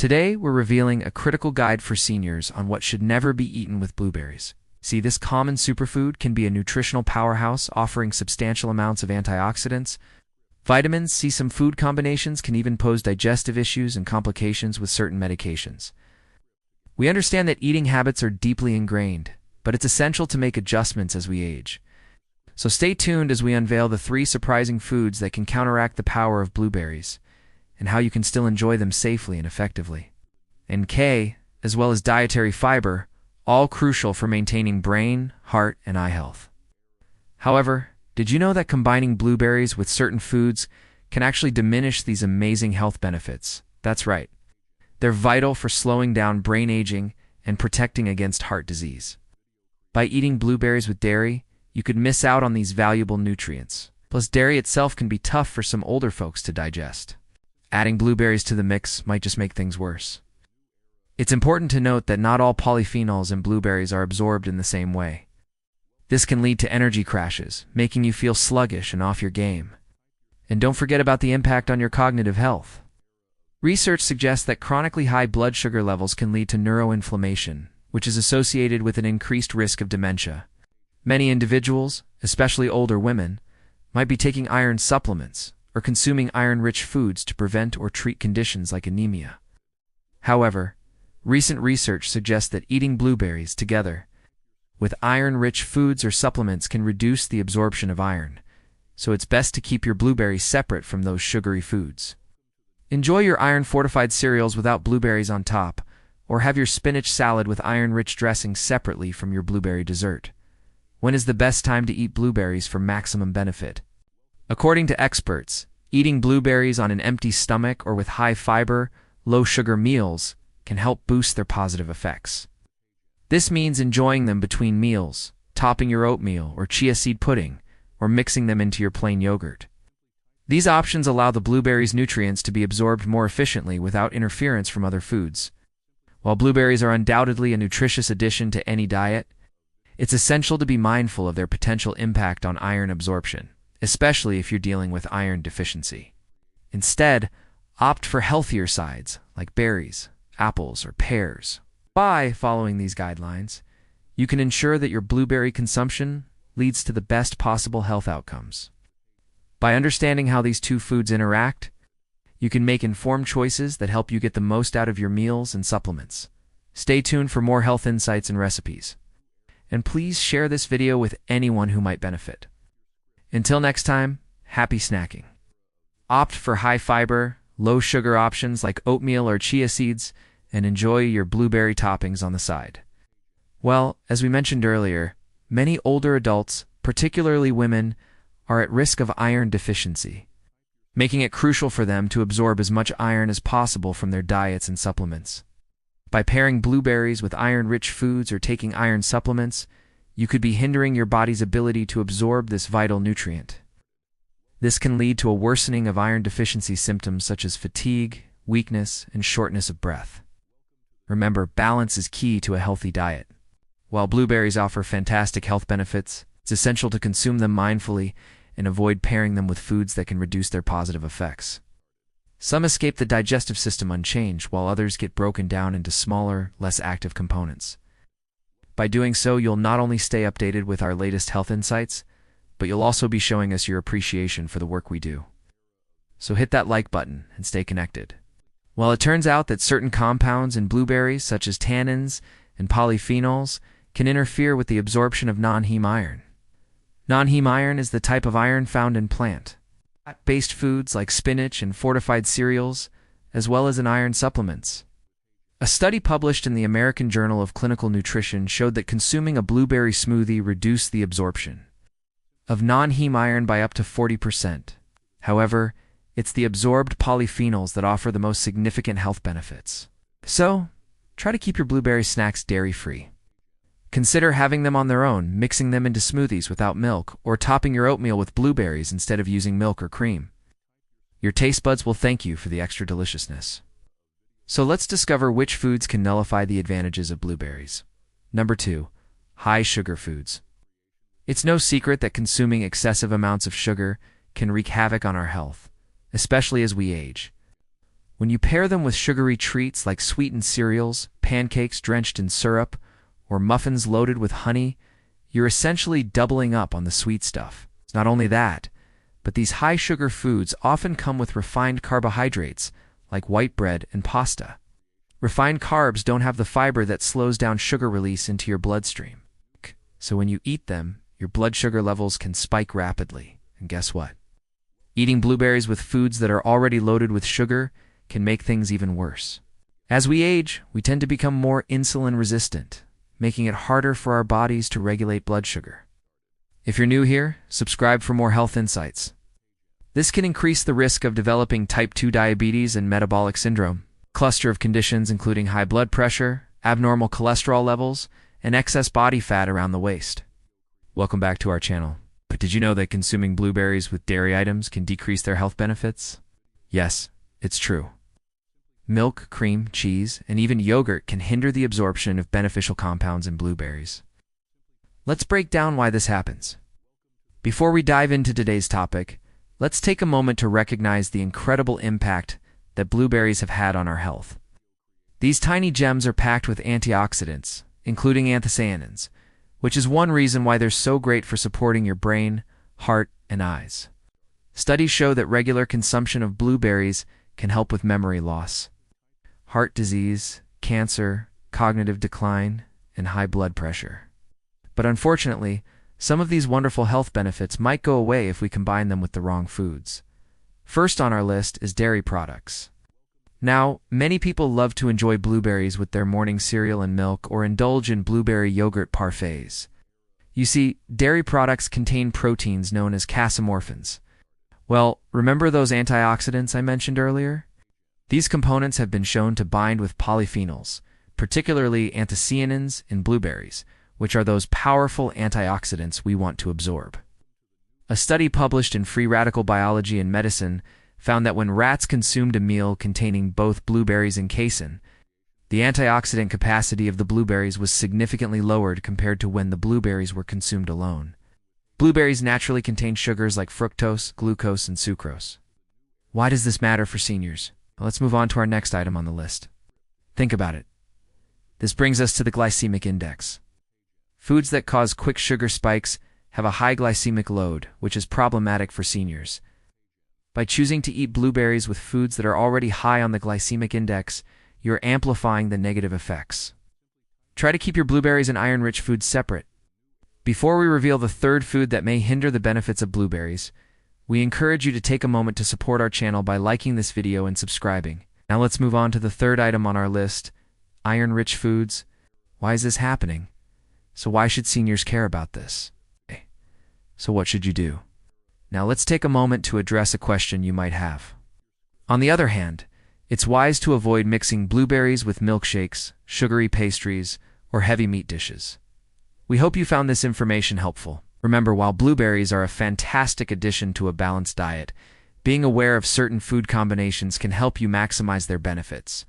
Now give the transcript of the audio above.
Today, we're revealing a critical guide for seniors on what should never be eaten with blueberries. See, this common superfood can be a nutritional powerhouse offering substantial amounts of antioxidants, vitamins. Some food combinations can even pose digestive issues and complications with certain medications. We understand that eating habits are deeply ingrained, but it's essential to make adjustments as we age. So stay tuned as we unveil the 3 surprising foods that can counteract the power of blueberries, and how you can still enjoy them safely and effectively. And K, as well as dietary fiber, all crucial for maintaining brain, heart, and eye health. However, did you know that combining blueberries with certain foods can actually diminish these amazing health benefits? That's right. They're vital for slowing down brain aging and protecting against heart disease. By eating blueberries with dairy, you could miss out on these valuable nutrients. Plus, dairy itself can be tough for some older folks to digest. Adding blueberries to the mix might just make things worse. It's important to note that not all polyphenols in blueberries are absorbed in the same way. This can lead to energy crashes, making you feel sluggish and off your game. And don't forget about the impact on your cognitive health. Research suggests that chronically high blood sugar levels can lead to neuroinflammation, which is associated with an increased risk of dementia. Many individuals, especially older women, might be taking iron supplements or consuming iron-rich foods to prevent or treat conditions like anemia. However, recent research suggests that eating blueberries together with iron-rich foods or supplements can reduce the absorption of iron, so it's best to keep your blueberries separate from those sugary foods. Enjoy your iron-fortified cereals without blueberries on top, or have your spinach salad with iron-rich dressing separately from your blueberry dessert. When is the best time to eat blueberries for maximum benefit? According to experts, eating blueberries on an empty stomach or with high-fiber, low-sugar meals can help boost their positive effects. This means enjoying them between meals, topping your oatmeal or chia seed pudding, or mixing them into your plain yogurt. These options allow the blueberries' nutrients to be absorbed more efficiently without interference from other foods. While blueberries are undoubtedly a nutritious addition to any diet, it's essential to be mindful of their potential impact on iron absorption, especially if you're dealing with iron deficiency. Instead, opt for healthier sides like berries, apples, or pears. By following these guidelines, you can ensure that your blueberry consumption leads to the best possible health outcomes. By understanding how these 2 foods interact, you can make informed choices that help you get the most out of your meals and supplements. Stay tuned for more health insights and recipes. And please share this video with anyone who might benefit. Until next time, happy snacking. Opt for high-fiber, low-sugar options like oatmeal or chia seeds, and enjoy your blueberry toppings on the side. Well, as we mentioned earlier, many older adults, particularly women, are at risk of iron deficiency, making it crucial for them to absorb as much iron as possible from their diets and supplements. By pairing blueberries with iron-rich foods or taking iron supplements, you could be hindering your body's ability to absorb this vital nutrient. This can lead to a worsening of iron deficiency symptoms such as fatigue, weakness, and shortness of breath. Remember, balance is key to a healthy diet. While blueberries offer fantastic health benefits, it's essential to consume them mindfully and avoid pairing them with foods that can reduce their positive effects. Some escape the digestive system unchanged, while others get broken down into smaller, less active components. By doing so, you'll not only stay updated with our latest health insights, but you'll also be showing us your appreciation for the work we do. So hit that like button and stay connected. While it turns out that certain compounds in blueberries, such as tannins and polyphenols, can interfere with the absorption of non-heme iron. Non-heme iron is the type of iron found in plant-based foods like spinach and fortified cereals, as well as in iron supplements. A study published in the American Journal of Clinical Nutrition showed that consuming a blueberry smoothie reduced the absorption of non-heme iron by up to 40%. However, it's the absorbed polyphenols that offer the most significant health benefits. So, try to keep your blueberry snacks dairy-free. Consider having them on their own, mixing them into smoothies without milk, or topping your oatmeal with blueberries instead of using milk or cream. Your taste buds will thank you for the extra deliciousness. So let's discover which foods can nullify the advantages of blueberries. Number 2. High-sugar foods. It's no secret that consuming excessive amounts of sugar can wreak havoc on our health, especially as we age. When you pair them with sugary treats like sweetened cereals, pancakes drenched in syrup, or muffins loaded with honey, you're essentially doubling up on the sweet stuff. It's not only that, but these high-sugar foods often come with refined carbohydrates, like white bread and pasta. Refined carbs don't have the fiber that slows down sugar release into your bloodstream. So when you eat them, your blood sugar levels can spike rapidly. And guess what? Eating blueberries with foods that are already loaded with sugar can make things even worse. As we age, we tend to become more insulin resistant, making it harder for our bodies to regulate blood sugar. If you're new here, subscribe for more health insights. This can increase the risk of developing type 2 diabetes and metabolic syndrome, a cluster of conditions including high blood pressure, abnormal cholesterol levels, and excess body fat around the waist. Welcome back to our channel. But did you know that consuming blueberries with dairy items can decrease their health benefits? Yes, it's true. Milk, cream, cheese, and even yogurt can hinder the absorption of beneficial compounds in blueberries. Let's break down why this happens. Before we dive into today's topic, let's take a moment to recognize the incredible impact that blueberries have had on our health. These tiny gems are packed with antioxidants, including anthocyanins, which is one reason why they're so great for supporting your brain, heart, and eyes. Studies show that regular consumption of blueberries can help with memory loss, heart disease, cancer, cognitive decline, and high blood pressure. But unfortunately, some of these wonderful health benefits might go away if we combine them with the wrong foods. First on our list is dairy products. Now, many people love to enjoy blueberries with their morning cereal and milk or indulge in blueberry yogurt parfaits. You see, dairy products contain proteins known as casomorphins. Well, remember those antioxidants I mentioned earlier? These components have been shown to bind with polyphenols, particularly anthocyanins in blueberries, which are those powerful antioxidants we want to absorb. A study published in Free Radical Biology and Medicine found that when rats consumed a meal containing both blueberries and casein, the antioxidant capacity of the blueberries was significantly lowered compared to when the blueberries were consumed alone. Blueberries naturally contain sugars like fructose, glucose, and sucrose. Why does this matter for seniors? Well, let's move on to our next item on the list. Think about it. This brings us to the glycemic index. Foods that cause quick sugar spikes have a high glycemic load, which is problematic for seniors. By choosing to eat blueberries with foods that are already high on the glycemic index, you're amplifying the negative effects. Try to keep your blueberries and iron-rich foods separate. Before we reveal the third food that may hinder the benefits of blueberries, we encourage you to take a moment to support our channel by liking this video and subscribing. Now let's move on to the third item on our list, iron-rich foods. Why is this happening? So why should seniors care about this? Okay. So what should you do? Now let's take a moment to address a question you might have. On the other hand, it's wise to avoid mixing blueberries with milkshakes, sugary pastries, or heavy meat dishes. We hope you found this information helpful. Remember, while blueberries are a fantastic addition to a balanced diet, being aware of certain food combinations can help you maximize their benefits.